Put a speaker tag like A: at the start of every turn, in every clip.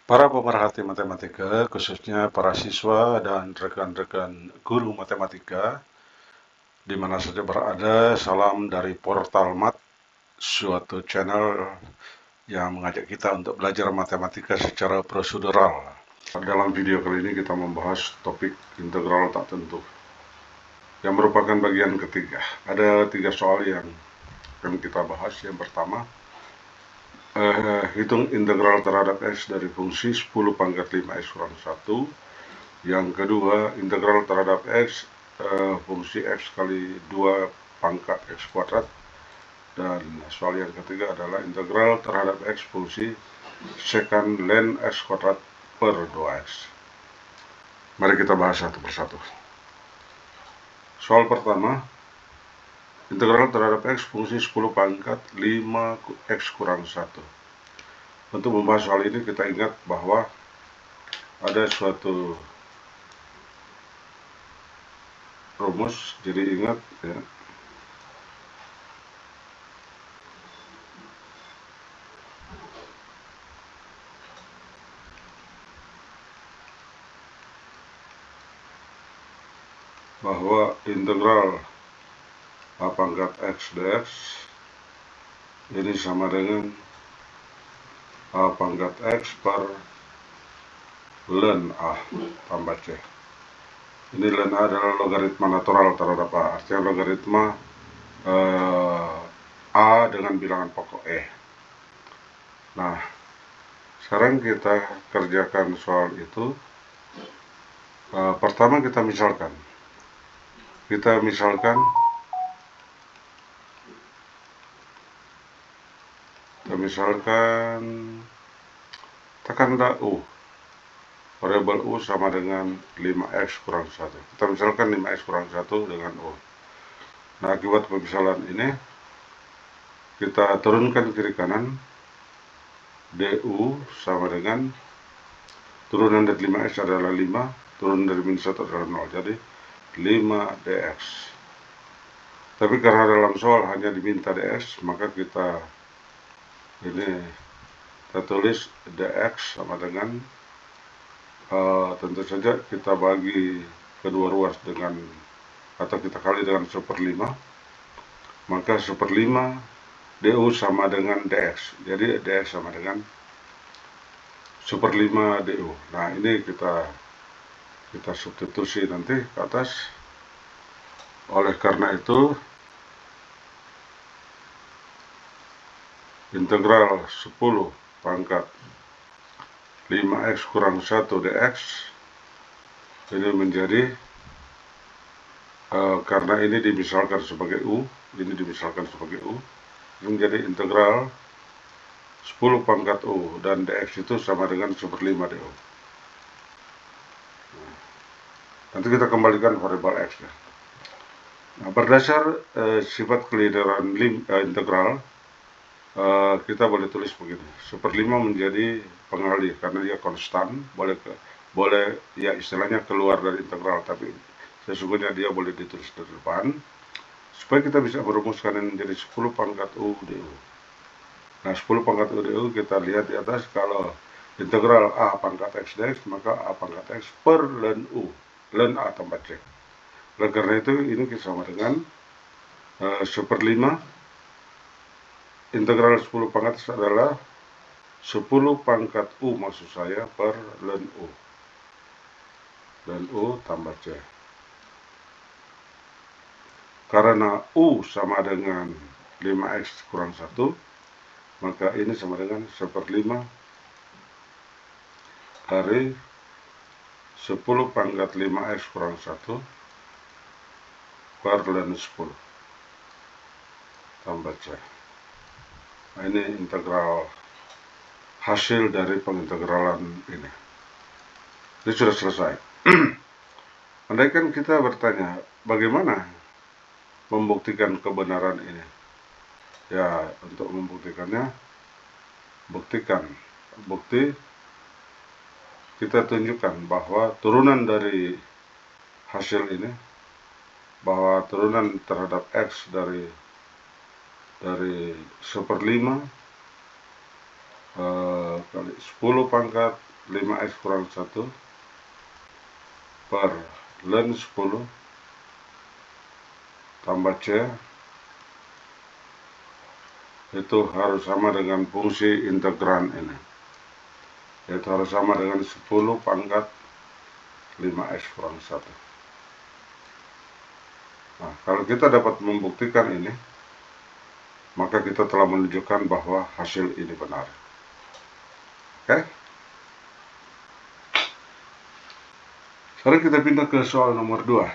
A: Para pemerhati matematika, khususnya para siswa dan rekan-rekan guru matematika, di mana saja berada, salam dari Portal Mat, suatu channel yang mengajak kita untuk belajar matematika secara prosedural. Dalam video kali ini kita membahas topik integral tak tentu, yang merupakan bagian ketiga. Ada 3 soal yang akan kita bahas. Yang pertama, hitung integral terhadap x dari fungsi 10 pangkat 5x kurang 1. Yang kedua, integral terhadap x fungsi x kali 2 pangkat x kuadrat. Dan soal yang ketiga adalah integral terhadap x fungsi secant ln x kuadrat per 2x. Mari kita bahas satu persatu. Soal pertama, integral terhadap x fungsi 10 pangkat 5x kurang 1. Untuk membahas soal ini kita ingat bahwa ada suatu rumus, jadi ingat ya, bahwa integral a pangkat x dx ini sama dengan a pangkat x per ln a tambah c. Ini ln a adalah logaritma natural terhadap a, artinya logaritma a dengan bilangan pokok e. Nah, sekarang kita kerjakan soal itu. Pertama kita misalkan tekanlah u, variabel u sama dengan 5x kurang 1. Kita misalkan 5x kurang 1 dengan u. Nah, akibat pemisalan ini kita turunkan kiri kanan, du sama dengan turunan dari 5x adalah 5, turunan dari minus 1 adalah 0, jadi 5 dx. Tapi karena dalam soal hanya diminta dx, maka kita tulis dx sama dengan tentu saja kita bagi kedua ruas dengan, atau kita kali dengan 1/5, maka 1/5 du sama dengan dx, jadi dx sama dengan 1/5 du. Nah, ini kita substitusi nanti ke atas. Oleh karena itu, integral 10 pangkat 5x kurang 1 dx ini menjadi, karena ini dimisalkan sebagai u, menjadi integral 10 pangkat u, dan dx itu sama dengan 1/5 du. Nanti kita kembalikan variabel x ya. Nah, berdasar sifat kelinearan integral, kita boleh tulis begini, 1/5 menjadi pengalih karena dia konstan, boleh ya istilahnya keluar dari integral, tapi sesungguhnya dia boleh ditulis di depan supaya kita bisa merumuskan ini menjadi 10 pangkat u du. Nah, 10 pangkat u du kita lihat di atas, kalau integral a pangkat x dx, maka a pangkat x per ln u, ln a tambah c. Oleh karena itu ini sama dengan 1/5 integral 10 pangkat adalah 10 pangkat u, maksud saya, per ln u tambah c. Karena u sama dengan 5x kurang 1, maka ini sama dengan 1/5 dari 10 pangkat 5x kurang 1 per ln 10 tambah c. Nah, ini integral hasil dari pengintegralan ini. Ini sudah selesai. Andaikan kita bertanya, bagaimana membuktikan kebenaran ini? Ya, untuk membuktikannya, bukti kita tunjukkan bahwa turunan dari hasil ini, bahwa turunan terhadap x dari 1/5 kali 10 pangkat 5x kurang 1 per ln 10 tambah C itu harus sama dengan fungsi integran ini, yaitu harus sama dengan 10 pangkat 5x kurang 1. Nah, kalau kita dapat membuktikan ini, maka kita telah menunjukkan bahwa hasil ini benar. Oke? Sekarang kita pindah ke soal nomor 2.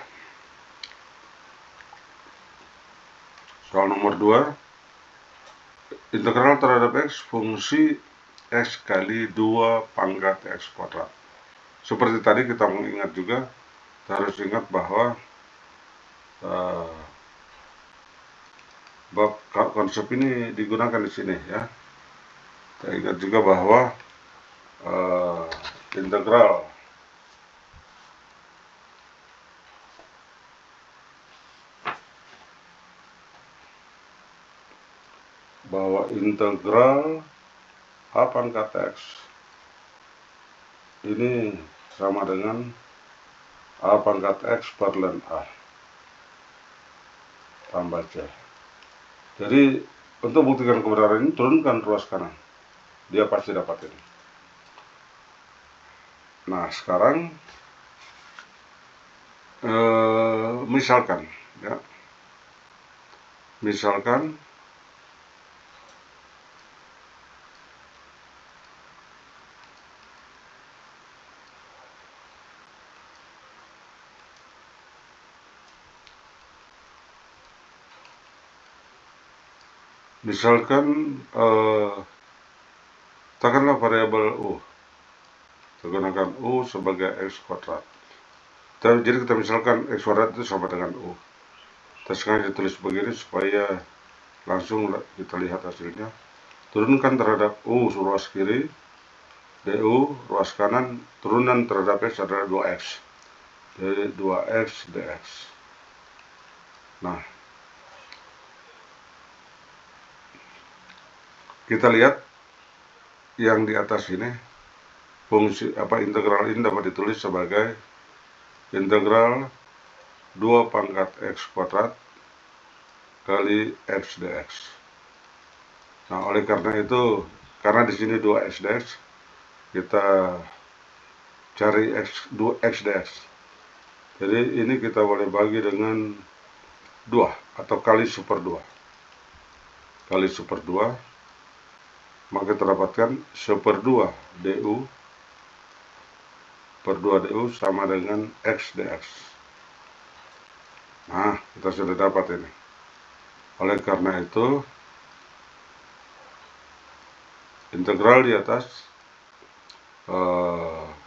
A: Soal nomor 2, integral terhadap X fungsi X kali 2 pangkat X kuadrat. Seperti tadi kita mengingat juga, kita harus ingat bahwa konsep ini digunakan di sini ya. Kita ingat juga bahwa integral A pangkat X ini sama dengan A pangkat X per ln A tambah C. Jadi untuk buktikan kebenaran ini, turunkan ruas kanan, dia pasti dapat ini. Nah, sekarang misalkan ya, misalkan katakanlah variabel U, kita gunakan U sebagai X kuadrat. Jadi kita misalkan X kuadrat itu sama dengan U. Kita sengaja tulis begini supaya langsung kita lihat hasilnya. Turunkan terhadap U ruas kiri, DU ruas kanan, turunan terhadap X adalah 2X. Jadi 2X dx. Nah, kita lihat yang di atas ini, fungsi integral ini dapat ditulis sebagai integral 2 pangkat X kuadrat kali X dx. Nah, oleh karena itu, karena di sini 2X dx, kita cari 2X dx. Jadi ini kita boleh bagi dengan 2 atau kali super 2. Kali super 2, maka kita dapatkan super 2 du per 2 du sama dengan X dx. Nah, kita sudah dapat ini. Oleh karena itu, integral di atas 2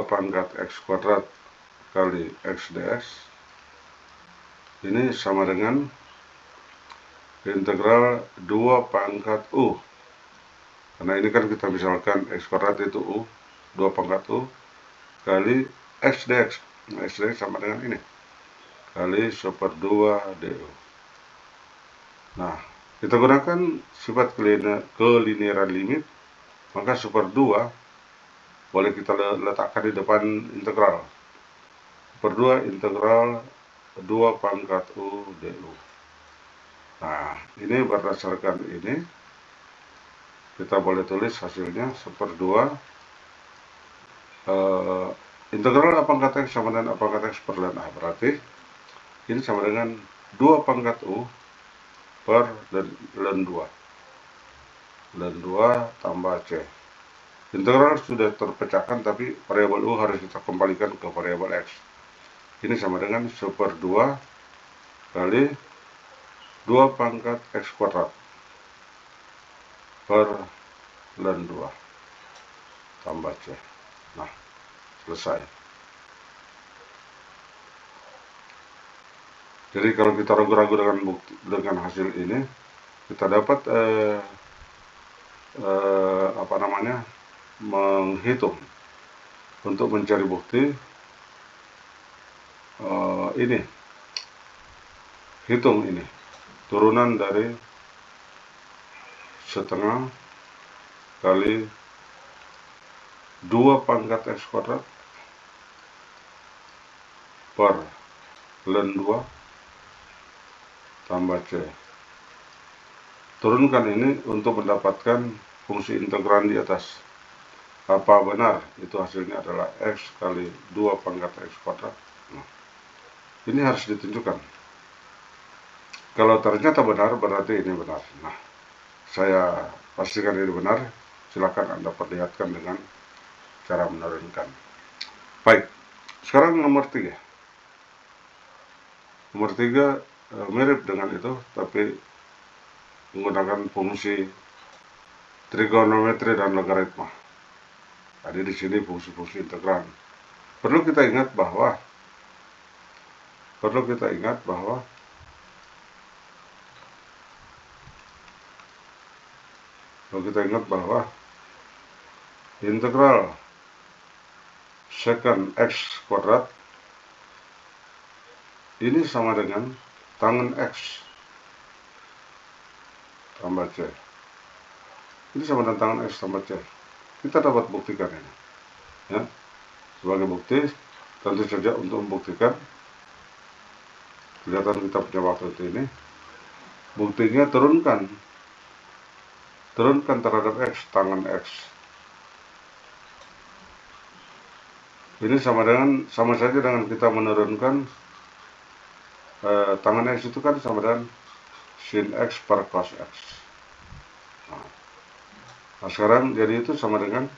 A: pangkat X kuadrat kali X dx ini sama dengan integral 2 pangkat U. Karena ini kan kita misalkan X kuadrat itu U, 2 pangkat U kali X dx. Nah, X dx sama dengan ini, kali super 2 du. Nah, kita gunakan sifat kelinearan limit, maka super 2 boleh kita letakkan di depan integral. Super 2 integral 2 pangkat U du. Nah, ini berdasarkan ini, kita boleh tulis hasilnya super 2 integral A pangkat X sama dengan A pangkat X per ln A. Berarti ini sama dengan 2 pangkat U per ln 2. Ln 2 tambah C. Integral sudah terpecahkan, tapi variabel U harus kita kembalikan ke variabel X. Ini sama dengan super 2 kali 2 pangkat X kuadrat per ln 2 tambah C. Nah, selesai. Jadi kalau kita ragu-ragu dengan hasil ini, kita dapat menghitung untuk mencari bukti ini. Hitung ini turunan dari setengah kali 2 pangkat X kuadrat per ln 2 tambah C. Turunkan ini untuk mendapatkan fungsi integran di atas. Apa benar itu hasilnya adalah X kali 2 pangkat X kuadrat? Nah, ini harus ditunjukkan. Kalau ternyata benar, berarti ini benar. Nah, saya pastikan ini benar. Silakan Anda perlihatkan dengan cara menurunkan. Baik, sekarang nomor 3. Nomor 3 mirip dengan itu, tapi menggunakan fungsi trigonometri dan logaritma. Ada di sini fungsi-fungsi integral. Perlu kita ingat bahwa integral secant X kuadrat ini sama dengan tangen X tambah C. Ini sama dengan tangen X tambah C. Kita dapat buktikan ini. Ya. Sebagai bukti, tentu saja untuk membuktikan, kelihatan kita punya waktu ini. Buktinya turunkan terhadap X, tangen X. Ini sama saja dengan kita menurunkan tangen X itu kan sama dengan sin X per cos X. Nah, sekarang jadi itu sama dengan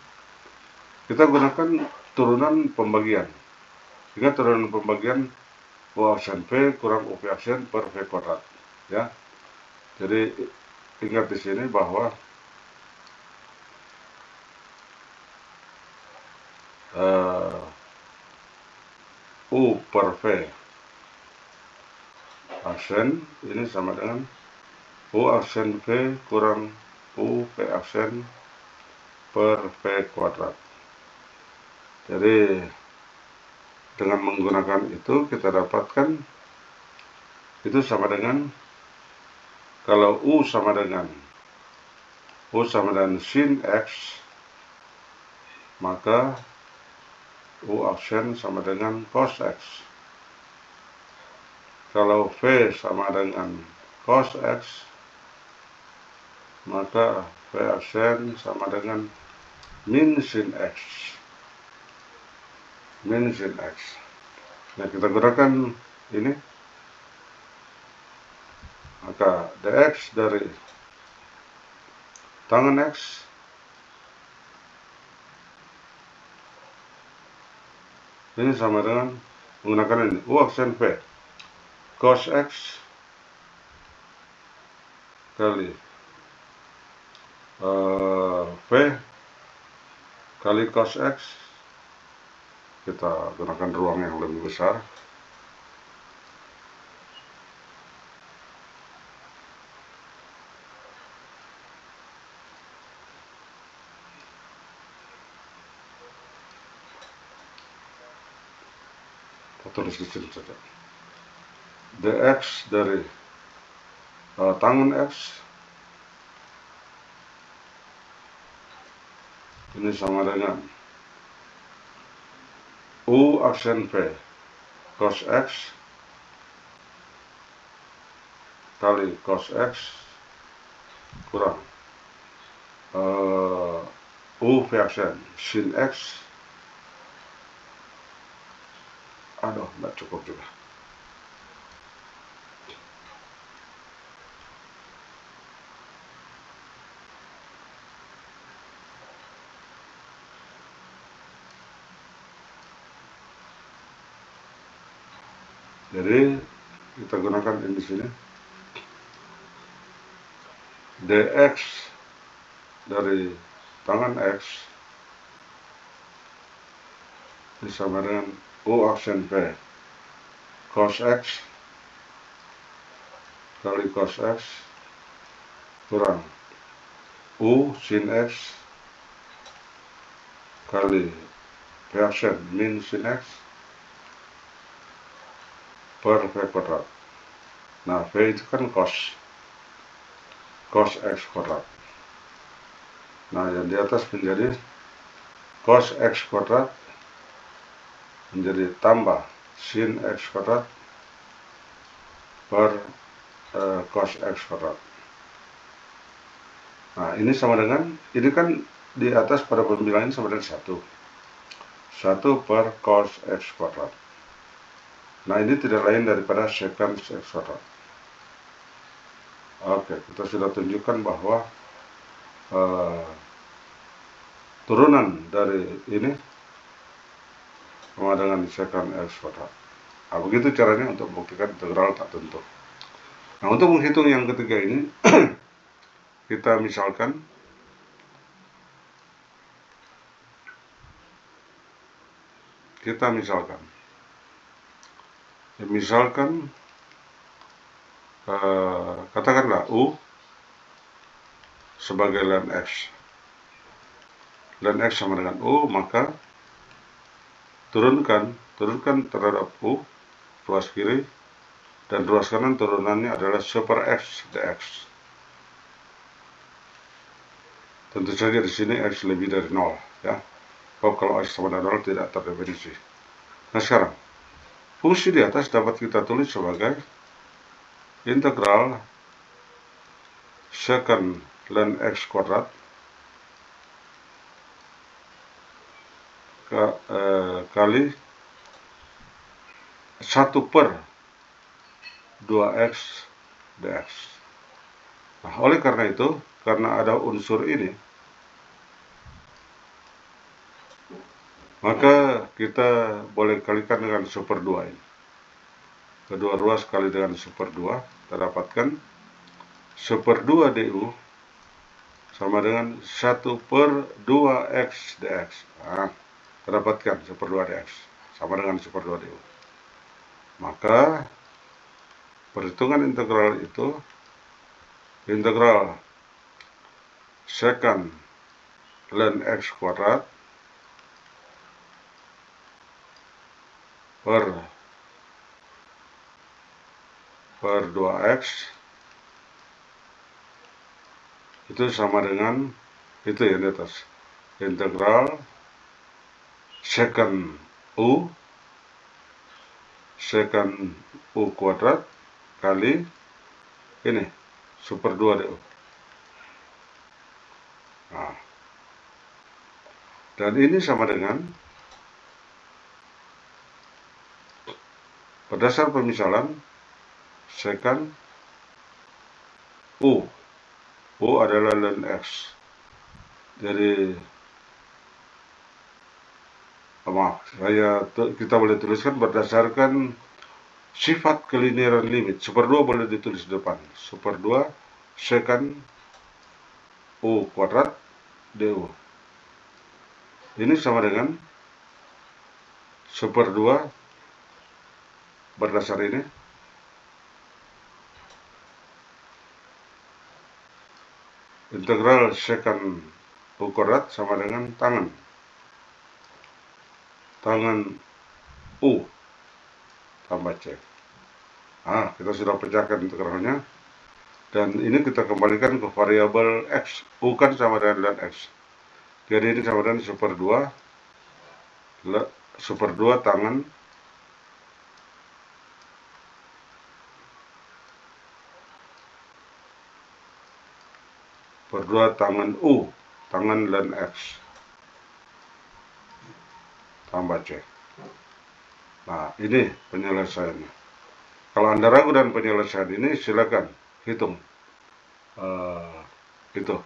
A: kita gunakan turunan pembagian. Ingat turunan pembagian U aksen V kurang UV aksen per V kuadrat. Ya. Jadi ingat di sini bahwa U per V aksen ini sama dengan U aksen V kurang U V aksen per V kuadrat. Jadi dengan menggunakan itu kita dapatkan itu sama dengan, kalau U sama dengan sin X, maka U aksen sama dengan cos X. Kalau V sama dengan cos X, maka V aksen sama dengan min sin X. Nah, kita gunakan ini, maka dx dari tangen X ini sama dengan menggunakan ini, U aksen V cos X kali V kali cos X. Kita gunakan ruang yang lebih besar. Kita tulis di sini saja. Dx dari tangen X ini sama dengan U aksen V cos X kali cos X kurang U V aksen sin X. Aduh, nggak cukup juga. Jadi kita gunakan ini di sini. Dx dari tangen X ini sama dengan U aksen V cos X kali cos X kurang U sin X kali V aksen min sin X per V kuadrat. Nah, V itu kan cos X kuadrat. Nah, yang di atas menjadi cos x kuadrat menjadi tambah sin x kuadrat per cos x kuadrat. Nah, ini sama dengan, ini kan di atas pada pembilangan sama dengan 1. 1 per cos x kuadrat. Nah, ini tidak lain daripada secant x kuadrat. Oke, kita sudah tunjukkan bahwa turunan dari ini sama dengan secant x kuadrat. Nah, begitu caranya untuk membuktikan integral tak tentu. Nah, untuk menghitung yang ketiga ini, kita misalkan katakanlah U sebagai ln X. Ln X sama dengan U, maka turunkan terhadap U, ruas kiri, dan ruas kanan turunannya adalah super X dx. Tentu saja di sini X lebih dari 0, ya. Kalau X sama dengan 0 tidak terdefinisi. Nah, sekarang fungsi di atas dapat kita tulis sebagai integral secant ln X kuadrat kali 1 per 2x dx. Nah, oleh karena itu, karena ada unsur ini, maka kita boleh kalikan dengan super 2 ini. Kedua ruas kali dengan super 2, kita dapatkan super 2 du sama dengan 1 per 2x dx. Nah, kita dapatkan super 2 dx sama dengan super 2 du. Maka perhitungan integral itu integral secant ln X kuadrat per 2x itu sama dengan itu yang di atas, integral secant U kuadrat kali ini super 2 du. Nah, dan ini sama dengan, berdasar pemisalan, secant U adalah ln X. Jadi kita boleh tuliskan berdasarkan sifat kelinearan limit. Super 2 boleh ditulis di depan. Super 2 secant U kuadrat du. Ini sama dengan super 2 berdasar ini integral secant U kuadrat sama dengan tangan U tambah C. Nah, kita sudah pecahkan integralnya, dan ini kita kembalikan ke variabel X. U kan sama dengan ln X. Jadi ini sama dengan super 2 tangan per 2 tangan U, tangan ln X tambah C. Nah, ini penyelesaiannya. Kalau Anda ragu dengan penyelesaian ini, silakan hitung. Itu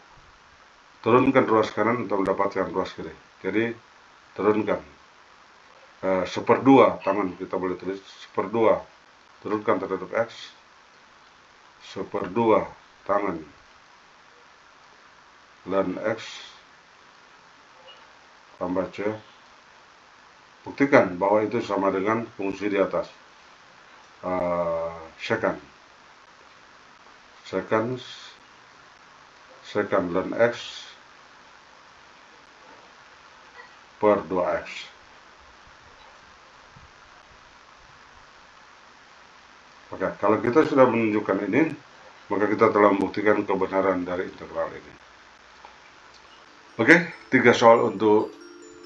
A: turunkan ruas kanan untuk mendapatkan ruas kiri. Jadi turunkan super 2 tangan, kita boleh tulis super 2 turunkan terhadap X, super 2 tangan ln X tambah C. Buktikan bahwa itu sama dengan fungsi di atas, secant ln X per 2x. Oke, kalau kita sudah menunjukkan ini, maka kita telah membuktikan kebenaran dari integral ini. Oke, 3 soal untuk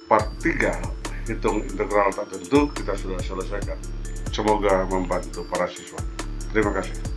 A: part 3 hitung integral tak tentu kita sudah selesaikan. Semoga membantu para siswa. Terima kasih.